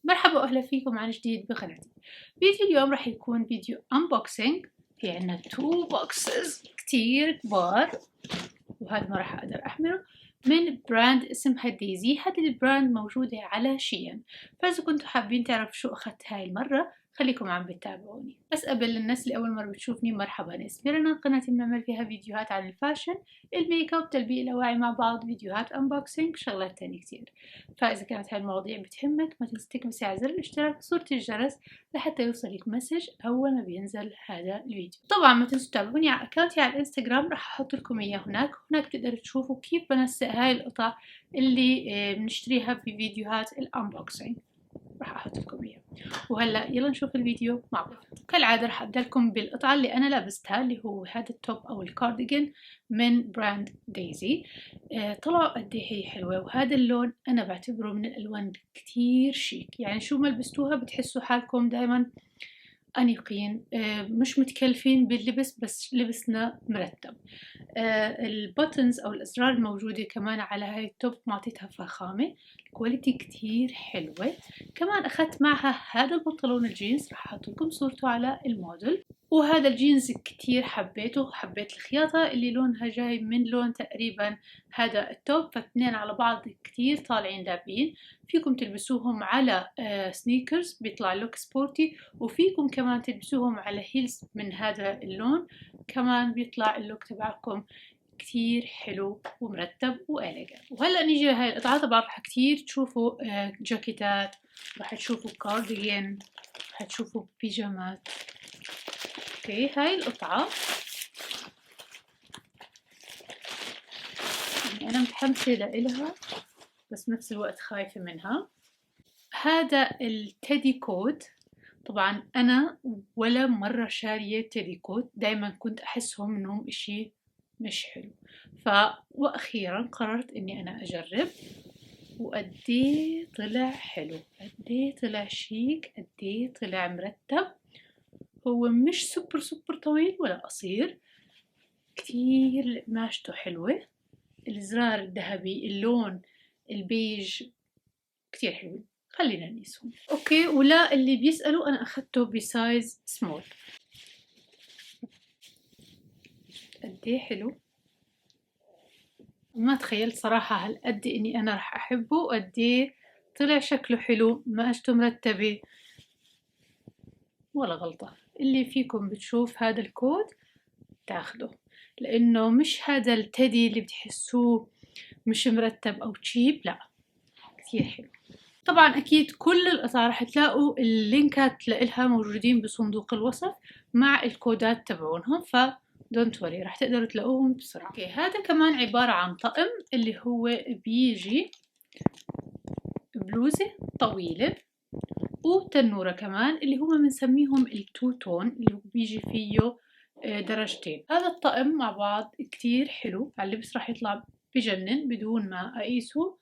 مرحبا واهلا فيكم عن جديد بقناتي. فيديو اليوم راح يكون فيديو unboxing. في عنا 2 boxes كتير كبار، وهذا ما راح اقدر احمله، من براند اسمها ديزي. هذه البراند موجودة على شين، فاذا كنتوا حابين تعرفوا شو اخذت هاي المرة خليكم عم بتابعوني. بس قبل الناس اللي اول مرة بتشوفني، مرحبا، اسمي رنا. قناتي بنعمل فيها فيديوهات عن الفاشن، الميك اب، تلبية الاواعي مع بعض، فيديوهات unboxing، شغلات تانية كتير. فاذا كانت هاي المواضيع بتهمك ما تنسى تكبسي على زر الاشتراك وصورة الجرس لحتى يوصلك مسج اول ما بينزل هذا الفيديو. طبعا ما تنسوا تتابعوني على اكونتي على الانستغرام، راح احط لكم اياه هناك بتقدروا تشوفوا كيف بنسق هاي القطع اللي بنشتريها في فيديوهات الانبوكسينج. راح احط لكم اياه. وهلا يلا نشوف الفيديو مع بعض. كالعاده راح ابدا لكم بالقطعه اللي انا لابستها، اللي هو هذا التوب او الكارديجان من براند ديزي. طلعوا قد ايه هي حلوه، وهذا اللون انا بعتبره من الالوان كتير شيك. يعني شو ما لبستوها بتحسوا حالكم دائما أنيقين، مش متكلفين باللبس، بس لبسنا مرتب. البوتنز أو الأزرار الموجودة كمان على هاي التوب معطيتها فخامة، الكواليتي كتير حلوة. كمان أخذت معها هذا البنطلون الجينز، راح أحط لكم صورته على الموديل. وهذا الجينز كتير حبيته، حبيت الخياطة اللي لونها جاي من لون تقريبا هذا التوب، فاثنين على بعض كتير طالعين دابين. فيكم تلبسوهم على سنيكرز بيطلع لوك سبورتي، وفيكم كمان تلبسوهم على هيلز من هذا اللون، كمان بيطلع اللوك تبعكم كتير حلو ومرتب وإليجان. وهلا نيجي لهاي القطعة. طبعا رح كتير تشوفوا جاكيتات، رح تشوفوا كارديجان، رح تشوفوا بيجامات. اوكي، هاي القطعة يعني أنا متحمسة لإلها، بس بنفس الوقت خايفة منها. هذا التيدي كوت. طبعا أنا ولا مرة شارية تيدي كوت، دايما كنت أحسهم إنهم إشي مش حلو. وأخيرا قررت إني أنا أجرب، وقديه طلع حلو، قديه طلع شيك، قديه طلع مرتب. هو مش سوبر طويل ولا قصير، كتير قماشته حلوة، الزرار الذهبي، اللون البيج كتير حلو. خلينا نقيسهم. اوكي، ولا اللي بيسألوا انا اخدته بسايز سمول. قديه حلو، ما تخيلت صراحة هالقد اني انا رح احبه، وقديه طلع شكله حلو، مقاسته مرتبة ولا غلطة. اللي فيكم بتشوف هذا الكود تاخده، لانه مش هذا التدي اللي بتحسوه مش مرتب او تشيب، لا كتير حلو. طبعا اكيد كل القطع رح تلاقوا اللينكات لإلها موجودين بصندوق الوصف مع الكودات تبعونهم، ف دونت وري رح تقدروا تلاقوهم بسرعة. اوكي، هذا كمان عبارة عن طقم اللي هو بيجي بلوزة طويلة وتنورة كمان، اللي هم بنسميهم التو تون، اللي هو بيجي فيه درجتين. هذا الطقم مع بعض كتير حلو على اللبس، رح يطلع بجنن بدون ما اقيسه.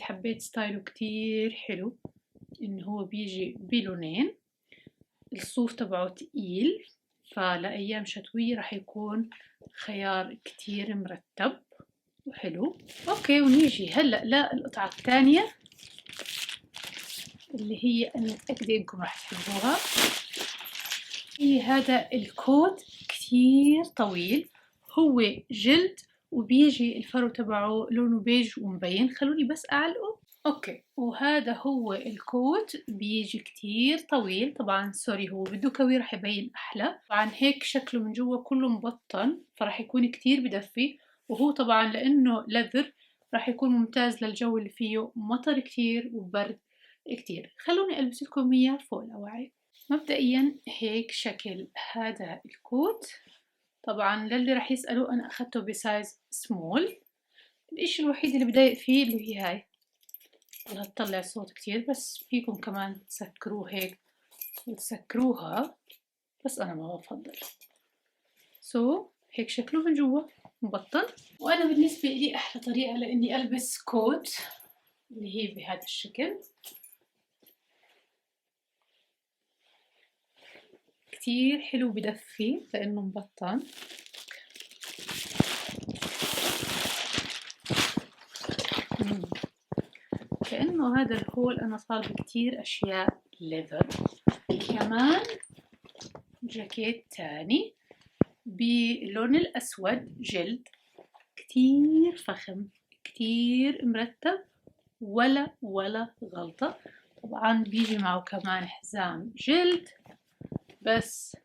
حبيت ستايله كتير حلو، انه هو بيجي بلونين، الصوف تبعه تقيل، فلأيام شتوية رح يكون خيار كتير مرتب وحلو. اوكي، ونيجي هلأ للقطعة الثانية اللي هي أنا متأكدة إنكم رح تحبوها. هي هذا الكوت كتير طويل، هو جلد وبيجي الفرو تبعه لونه بيج ومبين. خلوني بس أعلقه. اوكي، وهذا هو الكوت، بيجي كتير طويل. طبعا سوري، هو بده كوي رح يبين احلى. طبعا هيك شكله من جوا كله مبطن، فرح يكون كتير بدفي. وهو طبعا لانه لذر رح يكون ممتاز للجو اللي فيه مطر كتير وبرد كتير. خلوني البس لكم اياه فوق الاواعي. مبدئيا هيك شكل هذا الكوت. طبعا للي رح يسألوا انا اخدته بسايز سمول. الاشي الوحيد اللي بضايق فيه اللي هي هاي، والله تطلع صوت كتير، بس فيكم كمان تسكروه هيك وتسكروها، بس أنا ما بفضل. هيك شكله من جوا مبطن. وأنا بالنسبة لي أحلى طريقة لإني ألبس كوت اللي هي بهذا الشكل، كتير حلو بدفي لأنه مبطن. لأنه هذا الهول أنا طالبة كتير أشياء ليذر. كمان جاكيت تاني باللون الأسود جلد، كتير فخم كتير مرتب، ولا غلطة. طبعا بيجي معه كمان حزام جلد، بس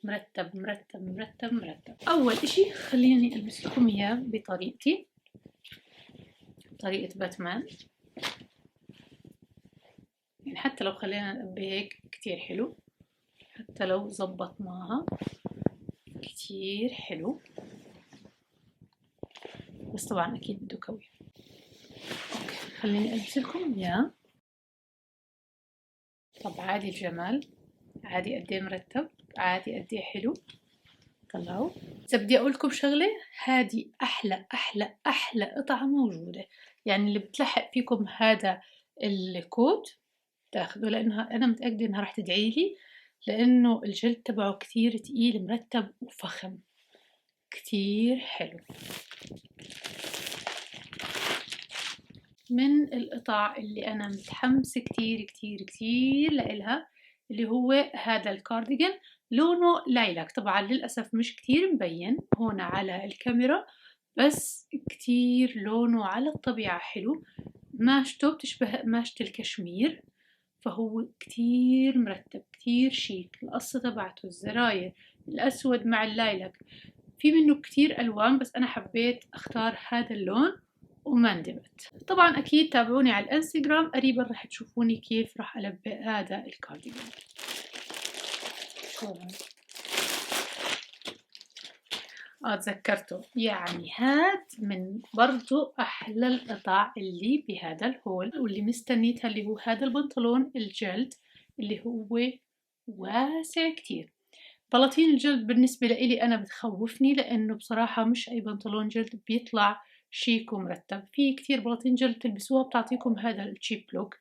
مرتب مرتب مرتب مرتب. أول إشي خليني ألبس لكم إياه بطريقتي، طريقة باتمان. يعني حتى لو خلينا بهيك كتير حلو، حتى لو زبطناها كتير حلو، بس طبعا أكيد بده كوي. أوكي خليني ألبس لكم إياه. طب عادي الجمال، عادي قديه مرتب، عادي قديه حلو. طلعوا. إذا بدي أقول لكم شغلة، هادي أحلى أحلى أحلى قطعة موجودة. يعني اللي بتلحق فيكم هذا الكوت تاخده، لأنها أنا متأكدة إنها راح تدعي لي، لأنه الجلد تبعه كتير تقيل مرتب وفخم، كتير حلو. من القطع اللي أنا متحمسة كتير كتير كتير لإلها اللي هو هذا الكارديجان، لونه لايلاك. طبعا للأسف مش كتير مبين هون على الكاميرا، بس كتير لونه على الطبيعة حلو. ماشته بتشبه قماشة الكشمير، فهو كتير مرتب كتير شيك. القصة تبعته الزراير الأسود مع اللايلاك، في منه كتير ألوان، بس أنا حبيت أختار هذا اللون وما ندمت. طبعا أكيد تابعوني على الانستغرام، قريبا رح تشوفوني كيف رح ألبق هذا الكارديجان. تذكرته، يعني هاد من برضو أحلى القطع اللي بهذا الهول واللي مستنيتها، اللي هو هذا البنطلون الجلد اللي هو واسع كتير. بلاطين الجلد بالنسبة لإلي أنا بتخوفني، لأنه بصراحة مش أي بنطلون جلد بيطلع شيك ومرتب. في كتير بلاطين جلد تلبسوها بتعطيكم هذا التشيب لوك.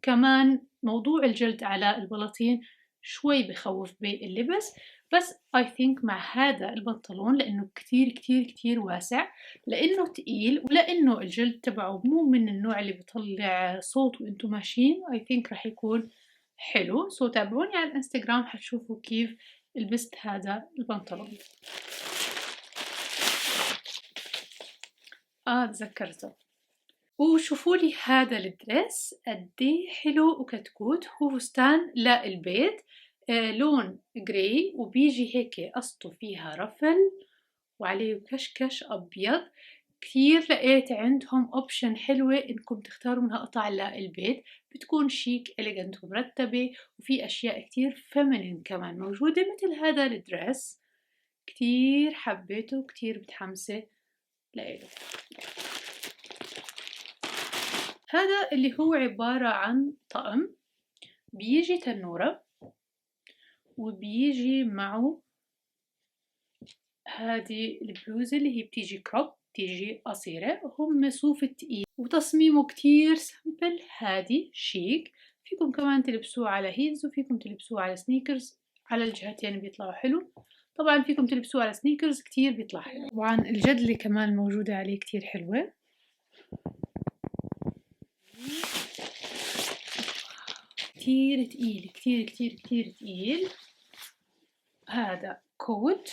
كمان موضوع الجلد على البلاطين شوي بخوف باللبس، بس I think مع هذا البنطلون لأنه كتير كتير كتير واسع، لأنه تقيل، ولأنه الجلد تبعه مو من النوع اللي بيطلع صوت وانتو ماشيين، I think رح يكون حلو. تابعوني على الانستغرام حتشوفوا كيف لبست هذا البنطلون. تذكرته. وشوفوا لي هذا الدرس قديه حلو وكتكوت. هو فستان للبيت، لون جراي، وبيجي هيك قصته فيها رفل وعليه كشكش أبيض. كثير لقيت عندهم اوبشن حلوة انكم تختاروا منها قطع للبيت، بتكون شيك إليجنت ومرتبة، وفي اشياء كثير فيمينين كمان موجودة مثل هذا الدرس. كتير حبيته، كتير متحمسة لإله. هذا اللي هو عبارة عن طقم، بيجي تنورة وبيجي معه هذه البلوزة اللي هي بتيجي كروب، بتيجي قصيرة، هم صوف تقيل وتصميمه كتير سمبل هادي شيك. فيكم كمان تلبسوه على هيلز، وفيكم تلبسوه على سنيكرز، على الجهتين بيطلعوا حلو. طبعا فيكم تلبسوه على سنيكرز كتير بيطلع حلو. طبعا الجدلة كمان موجودة عليه كتير حلوة. كتير تقيل كتير كتير كتير تقيل. هذا كوت،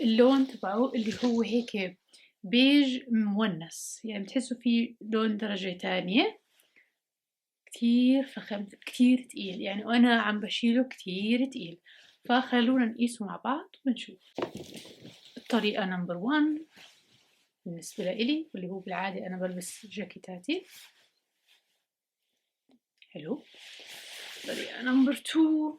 اللون تبعه اللي هو هيك بيج مونس، يعني بتحسوا فيه لون درجة تانية. كتير فخم كتير تقيل، يعني وأنا عم بشيله كتير تقيل. فخلونا نقيسه مع بعض ونشوف. الطريقة نمبر 1 بالنسبة لإلي، واللي هو بالعادة أنا بلبس جاكيتاتي حلو. الطريقة نمبر 2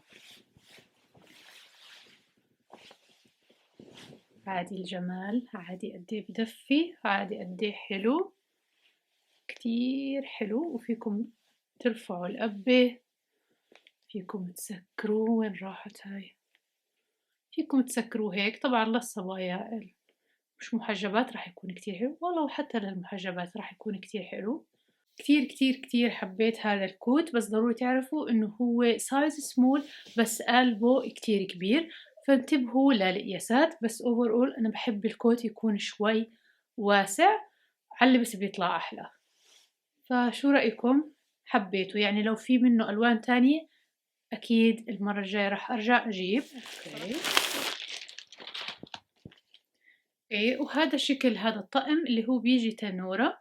عادي الجمال، عادي قديه بدفي، عادي قديه حلو، كتير حلو. وفيكم ترفعوا القبة، فيكم تسكروه. وين راحت هاي؟ فيكم تسكروه هيك. طبعا للصبايا مش محجبات راح يكون كتير حلو، والله حتى للمحجبات راح يكون كتير حلو. كتير كتير كتير حبيت هذا الكوت، بس ضروري تعرفوا انه هو سايز سمول بس قلبه كتير كبير، فانتبهوا للقياسات. بس اوفر اول انا بحب الكوت يكون شوي واسع، على اللبس بيطلع احلى. فشو رأيكم؟ حبيته يعني لو في منه ألوان تانية أكيد المرة الجاية راح أرجع أجيب. أوكي. إيه، وهذا شكل هذا الطقم اللي هو بيجي تنورة.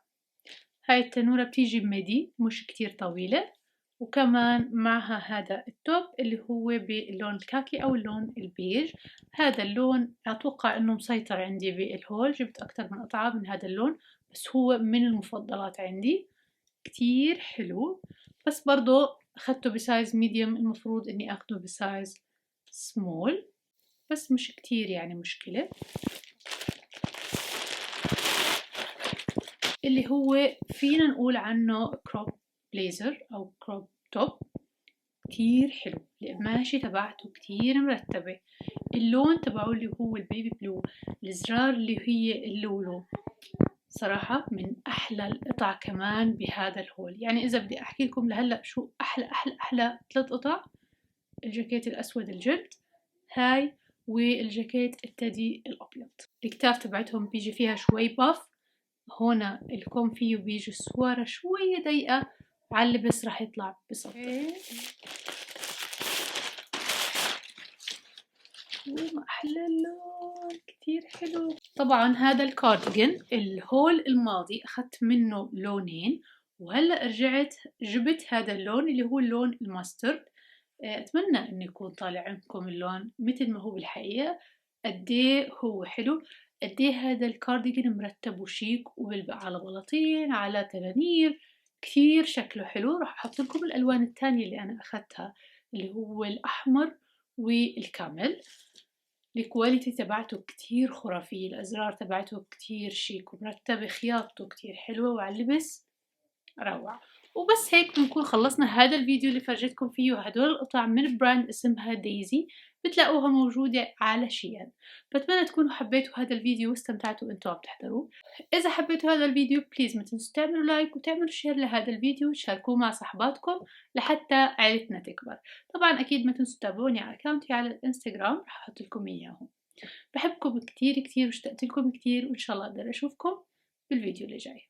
هاي التنورة بتيجي ميدي مش كتير طويلة، وكمان معها هذا التوب اللي هو باللون الكاكي أو اللون البيج. هذا اللون أتوقع إنه مسيطر عندي بالهول، جبت أكتر من قطعة من هذا اللون، بس هو من المفضلات عندي، كتير حلو. بس برضو أخدته بسايز ميديوم، المفروض إني أخده بسايز سمول، بس مش كتير يعني مشكلة. اللي هو فينا نقول عنه كروب بليزر أو كروب توب، كتير حلو. القماشة تبعته كتير مرتبة، اللون تبعه اللي هو البيبي بلو، الزرار اللي هي اللولو، صراحة من أحلى القطع كمان بهذا الهول. يعني إذا بدي أحكي لكم لهلأ شو أحلى 3 قطع: الجاكيت الأسود الجلد هاي، والجاكيت التدي الأبيض. الكتاف تبعتهم بيجي فيها شوي باف، هنا الكم فيه بيجي السوارة شوية ضيقة، على اللبس راح يطلع بسطة. ما أحلى اللون، كتير حلو. طبعا هذا الكارديجن الهول الماضي أخذت منه لونين، وهلأ رجعت جبت هذا اللون اللي هو اللون الماسترد. أتمنى إنه يكون طالع عندكم اللون مثل ما هو بالحقيقة. قديه هو حلو، قديه هذا الكارديجن مرتب وشيك، وبلبق على بلاطين على تلانير، كثير شكله حلو. راح أحط لكم الألوان التانية اللي أنا أخذتها اللي هو الأحمر والكامل. الكواليتي تبعته كتير خرافية، الأزرار تبعته كتير شيك ومرتبة، خياطته كتير حلوة، وعلى اللبس روعة. وبس هيك بنكون خلصنا هذا الفيديو اللي فرجيتكم فيه هدول القطع من براند اسمها دايزي، بتلاقوها موجودة على شيئا. بتمنى تكونوا حبيتوا هذا الفيديو واستمتعتوا انتوا عم تحضروه. إذا حبيتوا هذا الفيديو بليز ما تنسوا تعملوا لايك وتعملوا شير لهذا الفيديو وتشاركوه مع صحباتكم لحتى عائلتنا تكبر. طبعا أكيد ما تنسوا تتابعوني على أكاونتي على الانستغرام، رح أحط لكم إياهم. بحبكم كتير كتير واشتقت لكم كتير، وإن شاء الله أقدر أشوفكم بالفيديو اللي جاي.